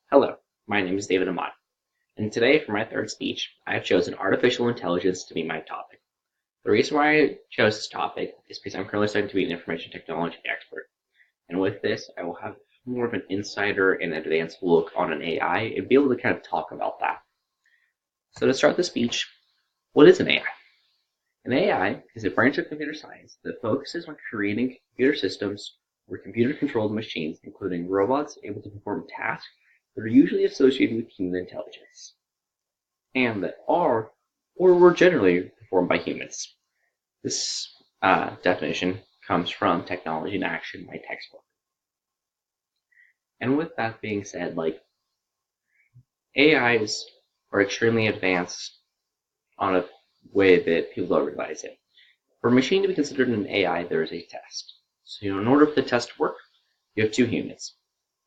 Hello, my name is David Amat, and today for my third speech, I have chosen artificial intelligence to be my topic. The reason why I chose this topic is because I'm currently studying to be an information technology expert, and with this, I will have more of an insider and advanced look on an AI and be able to kind of talk about that. So to start the speech, what is an AI? An AI is a branch of computer science that focuses on creating computer systems or computer-controlled machines, including robots able to perform tasks that are usually associated with human intelligence, and that are or were generally performed by humans. This definition comes from Technology in Action, my textbook. And with that being said, AIs are extremely advanced on a way that people don't realize it. For a machine to be considered an AI, there is a test. So in order for the test to work, you have two humans,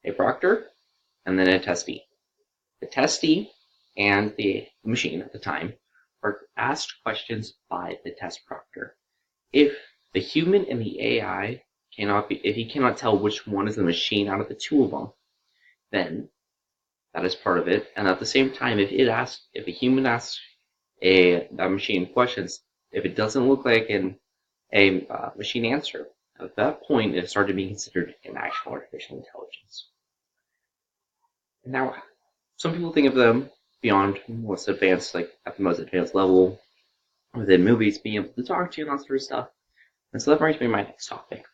a proctor and then a testee. The testee and the machine at the time are asked questions by the test proctor. If the human and the AI if he cannot tell which one is the machine out of the two of them, then that is part of it. And at the same time, if a human asks that machine questions, if it doesn't look like a machine answer, at that point it started being considered an actual artificial intelligence. Now, some people think of them beyond what's advanced, like at the most advanced level within movies, being able to talk to you and that sort of stuff. And so that brings me to my next topic.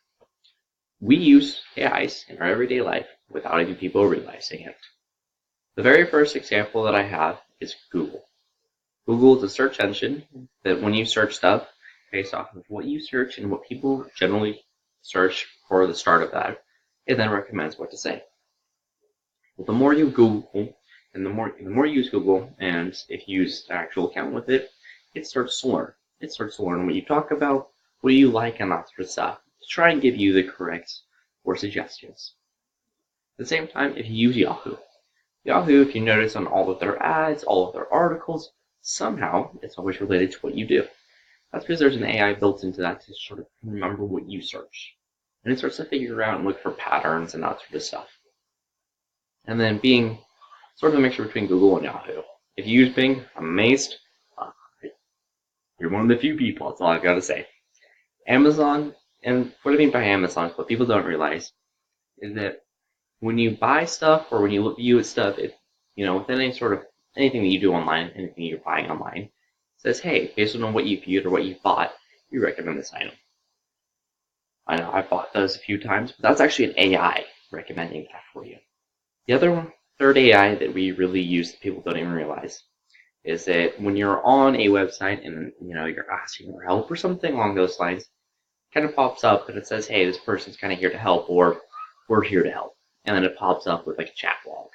We use AIs in our everyday life without even people realizing it. The very first example that I have is Google. Google is a search engine that when you search stuff, based off of what you search and what people generally search for the start of that, it then recommends what to say. Well, the more you Google, and the more you use Google, and if you use an actual account with it, it starts to learn. It starts to learn what you talk about, what you like, and that sort of stuff, to try and give you the correct or suggestions. At the same time, if you use Yahoo, if you notice on all of their ads, all of their articles, somehow it's always related to what you do. That's because there's an AI built into that to sort of remember what you search. And it starts to figure out and look for patterns and that sort of stuff. And then being sort of a mixture between Google and Yahoo. If you use Bing, I'm amazed. You're one of the few people, that's all I've got to say. Amazon, and what I mean by Amazon, what people don't realize, is that when you buy stuff or when you view stuff, with anything that you do online, anything you're buying online, it says, hey, based on what you viewed or what you bought, we recommend this item. I know I've bought those a few times, but that's actually an AI recommending that for you. The other third AI that we really use that people don't even realize is that when you're on a website and you're asking for help or something along those lines, it kind of pops up and it says, hey, this person's kind of here to help, or we're here to help. And then it pops up with like a chat log.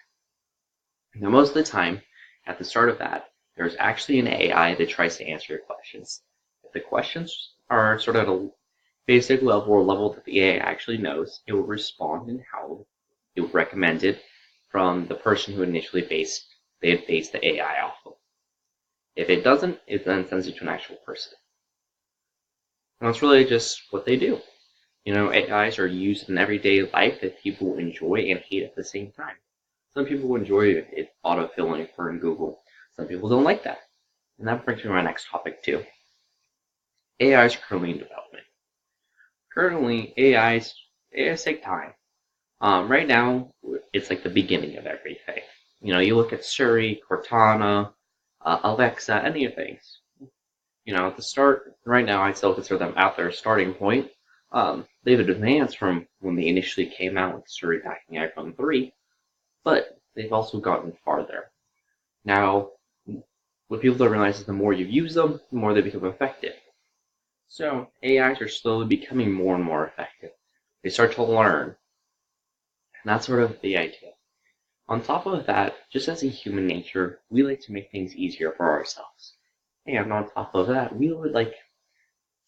Now, most of the time, at the start of that, there's actually an AI that tries to answer your questions. If the questions are sort of at a basic level or level that the AI actually knows, it will respond in how it would recommend it from the person who initially based the AI off of. If it doesn't, it then sends it to an actual person. And that's really just what they do. AIs are used in everyday life that people enjoy and hate at the same time. Some people enjoy it autofilling for Google. Some people don't like that. And that brings me to my next topic too. AIs are currently in development. Currently, AIs take time. Right now, it's like the beginning of everything. You look at Siri, Cortana, Alexa, any of things. At the start, right now, I still consider them at their starting point. They've advanced from when they initially came out with Siri back in the iPhone 3, but they've also gotten farther. Now, what people don't realize is the more you use them, the more they become effective. So, AIs are slowly becoming more and more effective. They start to learn. And that's sort of the idea. On top of that, just as a human nature, we like to make things easier for ourselves. And on top of that, we would like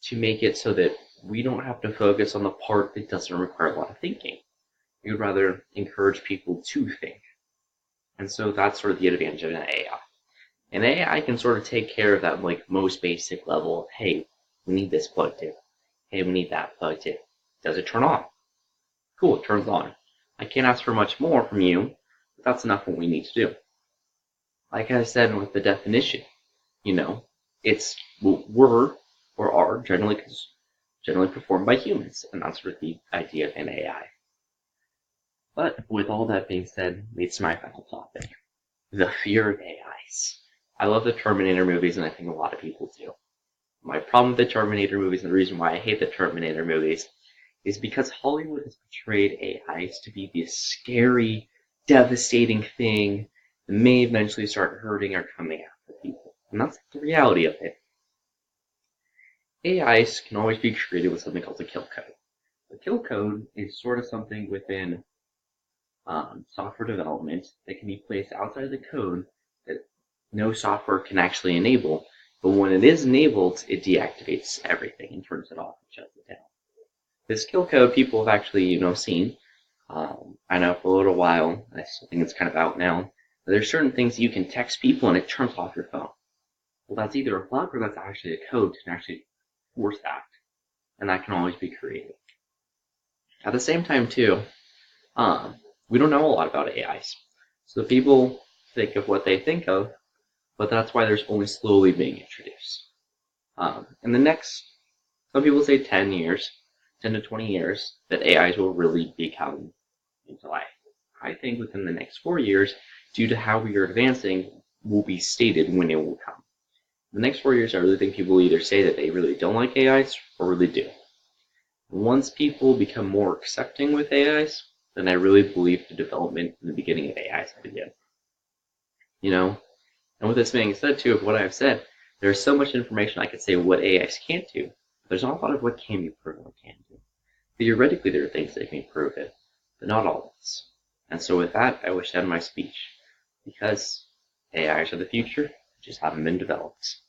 to make it so that we don't have to focus on the part that doesn't require a lot of thinking. We would rather encourage people to think. And so that's sort of the advantage of an AI. An AI can sort of take care of that most basic level of, hey, we need this plugged in. Hey, we need that plugged in. Does it turn on? Cool, it turns on. I can't ask for much more from you That's not what we need to do. Like I said with the definition, it's were or are generally performed by humans, and that's sort of the idea of an AI. But with all that being said, leads to my final topic: the fear of AIs. I love the Terminator movies, and I think a lot of people do. My problem with the Terminator movies, and the reason why I hate the Terminator movies, is because Hollywood has portrayed AIs to be this scary, devastating thing that may eventually start hurting or coming after people. And that's the reality of it. AIs can always be created with something called a kill code. The kill code is sort of something within software development that can be placed outside of the code that no software can actually enable, but when it is enabled, it deactivates everything and turns it off and shuts it down. This kill code people have actually, seen. I know for a little while, I still think it's kind of out now, but there's certain things you can text people and it turns off your phone. Well, that's either a bug or that's actually a code to actually force that, and that can always be created. At the same time, too, we don't know a lot about AIs. So people think of what they think of, but that's why there's only slowly being introduced. In the next, some people say 10 years, 10 to 20 years, that AIs will really become into life. I think within the next 4 years, due to how we are advancing, will be stated when it will come. The next 4 years, I really think people will either say that they really don't like AIs or really do. Once people become more accepting with AIs, then I really believe the development in the beginning of AIs will begin. And with this being said, too, of what I've said, there's so much information I could say what AIs can't do. There's not a lot of what can be proven or can do. Theoretically, there are things that can be proven, but not all of this. And so with that, I wish to end my speech, because AIs are the future, just haven't been developed.